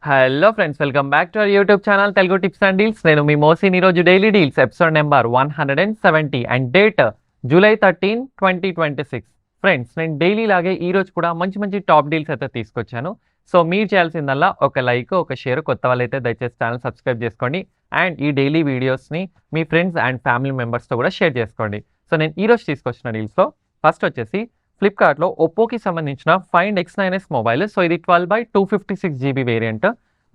Hello friends, welcome back to our YouTube channel Telugu tips and deals. నేను మీ మోసిన్. ఈరోజు daily deals episode number 170 and date July 13, 2026. Friends, నేను daily లాగే ఈరోజు కూడా మంచి మంచి టాప్ డీల్స్ అయితే తీసుకొచ్చాను. సో మీరు చేయాల్సిందల్లా ఒక లైక్, ఒక షేర్. కొత్త వాళ్ళైతే దయచేసి ఛానల్ సబ్స్క్రైబ్ చేసుకోండి అండ్ ఈ డైలీ వీడియోస్ని మీ ఫ్రెండ్స్ అండ్ ఫ్యామిలీ మెంబర్స్తో కూడా షేర్ చేసుకోండి. సో నేను ఈరోజు తీసుకొచ్చిన డీల్స్లో ఫస్ట్ వచ్చేసి ఫ్లిప్కార్ట్లో ఒప్పోకి సంబంధించిన ఫైండ్ X9s మొబైల్. సో ఇది 12/256 GB వేరియంట్.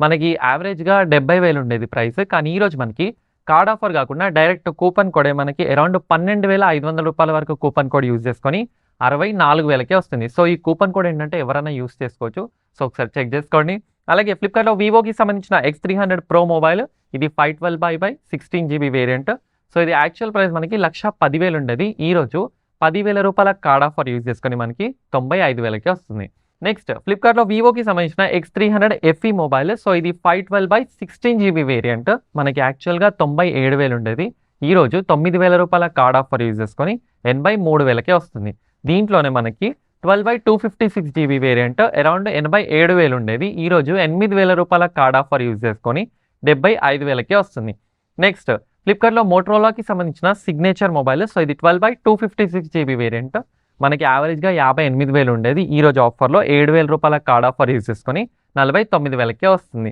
మనకి యావరేజ్గా 70,000 ఉండేది ప్రైస్. కానీ ఈరోజు మనకి కార్డ్ ఆఫర్ కాకుండా డైరెక్ట్ కూపన్ కోడే మనకి అరౌండ్ 12,500 రూపాయల వరకు కూపన్ కోడ్ యూజ్ చేసుకొని 64,000కే వస్తుంది. సో ఈ కూపన్ కోడ్ ఏంటంటే ఎవరైనా యూజ్ చేసుకోవచ్చు. సో ఒకసారి చెక్ చేసుకోండి. అలాగే ఫ్లిప్కార్ట్లో వివోకి సంబంధించిన X300 Pro మొబైల్. ఇది 512/16 GB వేరియంట్. సో ఇది యాక్చువల్ ప్రైస్ మనకి 1,10,000 ఉండేది. ఈరోజు 10,000 రూపాయల కార్డ్ ఆఫర్ యూజ్ చేసుకొని మనకి 95,000కే వస్తుంది. నెక్స్ట్ ఫ్లిప్కార్ట్లో వివోకి సంబంధించిన X300 FE మొబైల్. సో ఇది 512/16 GB వేరియంట్. మనకి యాక్చువల్గా 97,000 ఉండేది. ఈరోజు 9,000 రూపాయల కార్డ్ ఆఫర్ యూజ్ చేసుకొని 83,000కే వస్తుంది. దీంట్లోనే మనకి 12/256 GB వేరియంట్ అరౌండ్ 87,000 ఉండేది. ఈరోజు 8,000 రూపాయల కార్డ్ ఆఫర్ యూజ్ చేసుకొని 75,000కే వస్తుంది. నెక్స్ట్ ఫ్లిప్కార్ట్లో మోటరోలాకి సంబంధించిన సిగ్నేచర్ మొబైల్. సో ఇది 12/256 GB వేరియంట్. మనకి యావరేజ్గా 58,000 ఉండేది. ఈరోజు ఆఫర్లో 7,000 రూపాయల కార్డ్ ఆఫర్ యూజ్ చేసుకొని 49,000కే వస్తుంది.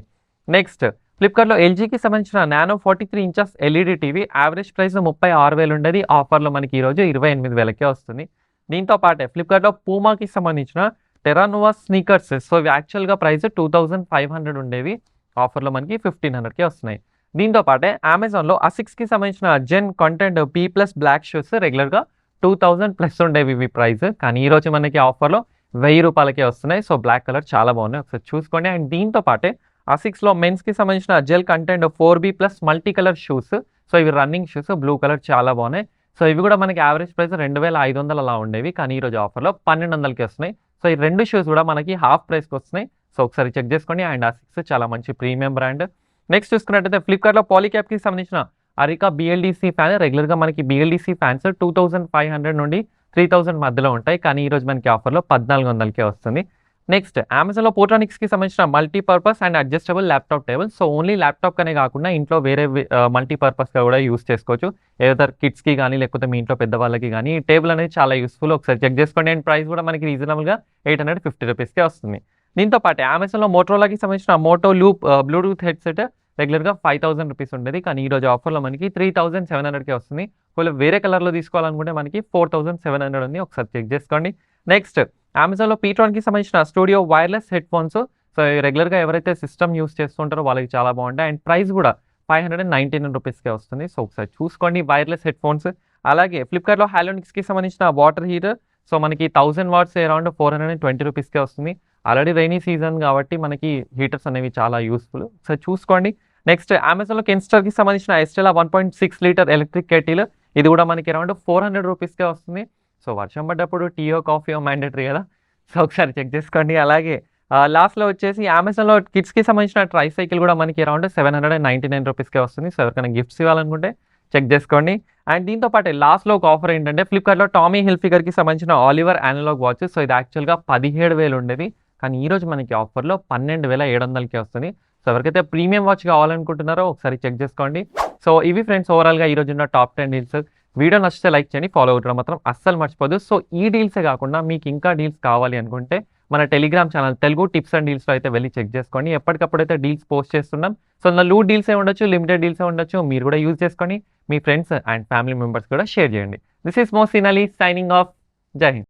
నెక్స్ట్ ఫ్లిప్కార్ట్లో ఎల్జీకి సంబంధించిన nano 43 inches LED TV. Average price 36,000 ఉండేది. ఆఫర్లో మనకి ఈరోజు 28,000కే వస్తుంది. దీంతో పాటే ఫ్లిప్కార్ట్లో పూమాకి సంబంధించిన టెరానోవా స్నీకర్స్. సో ఇవి యాక్చువల్గా ప్రైస్ 2,500 ఉండేవి. ఆఫర్లో మనకి 1,500కే వస్తున్నాయి. దీంతో పాటే అమెజాన్లో అసిక్స్కి సంబంధించిన జెన్ కంటెంట్ P+ బ్లాక్ షూస్ రెగ్యులర్గా 2,000+ ఉండేవి ఇవి ప్రైస్. కానీ ఈరోజు మనకి ఆఫర్లో 1,000 రూపాయలకే వస్తున్నాయి. సో బ్లాక్ కలర్ చాలా బాగున్నాయి, ఒకసారి చూసుకోండి. అండ్ దీంతో పాటే అసిక్స్లో మెన్స్కి సంబంధించిన gel content 4B+ multi colour shoes. So ఇవి రన్నింగ్ షూస్, బ్లూ కలర్ చాలా బాగున్నాయి. సో ఇవి కూడా మనకి యావరేజ్ ప్రైస్ 2,500 అలా ఉండేవి. కానీ ఈరోజు ఆఫర్లో 1,200కి వస్తున్నాయి. సో ఈ రెండు షూస్ కూడా మనకి హాఫ్ ప్రైస్కి వస్తున్నాయి. సో ఒకసారి చెక్ చేసుకోండి. అండ్ అసిక్స్ చాలా మంచి ప్రీమియం బ్రాండ్. నెక్స్ట్ చూసుకున్నట్టయితే ఫ్లిప్కార్ట్లో పాలీక్యాప్కి సంబంధించిన అరికా BLDC ఫ్యాన్. రెగ్యులర్గా మనకి BLDC ఫ్యాన్స్ 2,500 నుండి 3,000 మధ్యలో ఉంటాయి. కానీ ఈరోజు మనకి ఆఫర్లో 1,400కే వస్తుంది. నెక్స్ట్ అమెజాన్లో పోట్రానిక్స్కి సంబంధించిన multipurpose and adjustable laptop table. So only laptop కనే కాకుండా ఇంట్లో వేరే మల్టీపర్పస్గా కూడా యూస్ చేసుకోవచ్చు. ఏదో కిడ్స్కి కానీ లేకపోతే మీ ఇంట్లో పెద్దవాళ్ళకి కానీ ఈ టేబుల్ అనేది చాలా యూస్ఫుల్. ఒకసారి చెక్ చేసుకోండి. అండ్ ప్రైస్ కూడా మనకి రీజనబుల్గా 850 రూపీస్కే వస్తుంది. దీంతో పాటు అమెజాన్లో మోటరోలాకి సంబంధించిన మోటో లూప్ బ్లూటూత్ హెడ్సెట్ రెగ్యులర్గా 5,000 రూపీస్ ఉండేది. కానీ ఈరోజు ఆఫర్లో మనకి 3,700కే వస్తుంది. ఒకవేళ వేరే కలర్లో తీసుకోవాలనుకుంటే మనకి 4,700 ఉంది. ఒకసారి చెక్ చేసుకోండి. నెక్స్ట్ అమెజాన్లో పీట్రాన్కి సంబంధించిన studio wireless head phones. So రెగ్యులర్గా ఎవరైతే సిస్టమ్ యూస్ చేస్తుంటారో వాళ్ళకి చాలా బాగుంటాయి. అండ్ ప్రైస్ కూడా 599 రూపీస్కే వస్తుంది. సో ఒకసారి చూసుకోండి వైర్లెస్ హెడ్ ఫోన్స్. అలాగే ఫ్లిప్కార్ట్లో హాలోనిక్స్కి సంబంధించిన వాటర్ హీటర్. సో మనకి 1000 వాట్స్ అరౌండ్ 420 రూపీస్కే వస్తుంది. ఆల్రెడీ రైనీ సీజన్ కాబట్టి మనకి హీటర్స్ అనేవి చాలా యూస్ఫుల్. ఒకసారి చూసుకోండి. నెక్స్ట్ అమెజాన్లో కెన్స్టర్కి సంబంధించిన ఎస్టెలా 1.6 లీటర్ ఎలక్ట్రిక్ కెటిల్. ఇది కూడా మనకి అరౌండ్ 400 రూపీస్కే వస్తుంది. సో వర్షం పడ్డప్పుడు టీయో కాఫీయో మ్యాండేటరీ కదా. సో ఒకసారి చెక్ చేసుకోండి. అలాగే లాస్ట్లో వచ్చేసి అమెజాన్లో కిడ్స్కి సంబంధించిన ట్రై సైకిల్ కూడా మనకి అరౌండ్ 799 రూపీస్కే వస్తుంది. సో ఎవరికైనా గిఫ్ట్స్ ఇవ్వాలనుకుంటే చెక్ చేసుకోండి. అండ్ దీంతో పాటు లాస్ట్లో ఒక ఆఫర్ ఏంటంటే ఫ్లిప్కార్ట్లో టామీ హిల్ఫిగర్కి సంబంధించిన ఆలివర్ అనలాగ్ వాచ్. సో ఇది యాక్చువల్గా 17,000 ఉండేది. కానీ ఈరోజు మనకి ఆఫర్లో 12,700కే వస్తుంది. సో ఎవరికైతే ప్రీమియం వాచ్ కావాలనుకుంటున్నారో ఒకసారి చెక్ చేసుకోండి. సో ఇవి ఫ్రెండ్స్ ఓవరాల్గా ఈరోజు ఉన్న టాప్ 10 డీల్స్. వీడియో నచ్చితే లైక్ చేయండి, ఫాలో అవ్వడం మాత్రం అస్సలు మర్చిపోదు. సో ఈ డీల్సే కాకుండా మీకు ఇంకా డీల్స్ కావాలి అనుకుంటే మన Telegram channel Telugu tips and డీల్స్లో అయితే వెళ్ళి చెక్ చేసుకోండి. ఎప్పటికప్పుడైతే డీల్స్ పోస్ట్ చేస్తున్నాం. సో అందులో లూట్ డీల్సే ఉండొచ్చు, లిమిటెడ్ డీల్సే ఉండొచ్చు. మీరు కూడా యూజ్ చేసుకొని మీ ఫ్రెండ్స్ అండ్ ఫ్యామిలీ మెంబర్స్ కూడా షేర్ చేయండి. This is Mohsin Ali signing off. జై హింద్.